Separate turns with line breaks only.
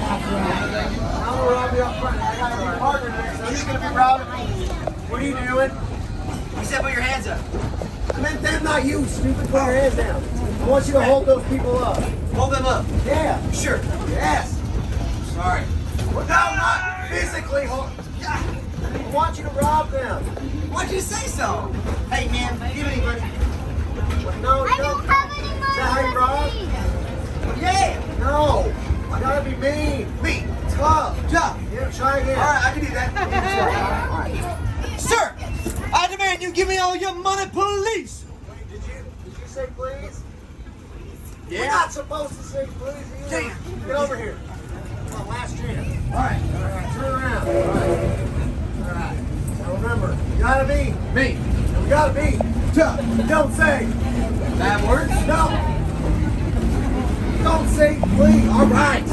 I'm gonna rob you up front. I got a partner next, so he's gonna be robbing me. What are you doing?
You said put your hands up.
I meant them, not you, stupid. Put your hands down. I want you to hold those people up.
Hold them up.
Yeah.
Sure.
Yes.
Sorry.
Well, no, not physically hold. I want you to rob them.
Why'd you say so? Hey man, give me money.
No,
I don't have any money.
Is that how you rob?
Yeah.
No. I gotta be mean.
Me.
Tough.
Tough.
Yeah, try again.
All right, I can do that. Sir, I demand you give me all your money, police.
Wait, did you say please?
Yeah.
We're not supposed to say please either.
Damn.
Get over here. Come on, last chance.
All right.
All right, turn around. All right. All right. Now remember, you gotta be.
Me.
You gotta be.
Tough.
Don't say.
Bad words?
No. Don't say please. All right.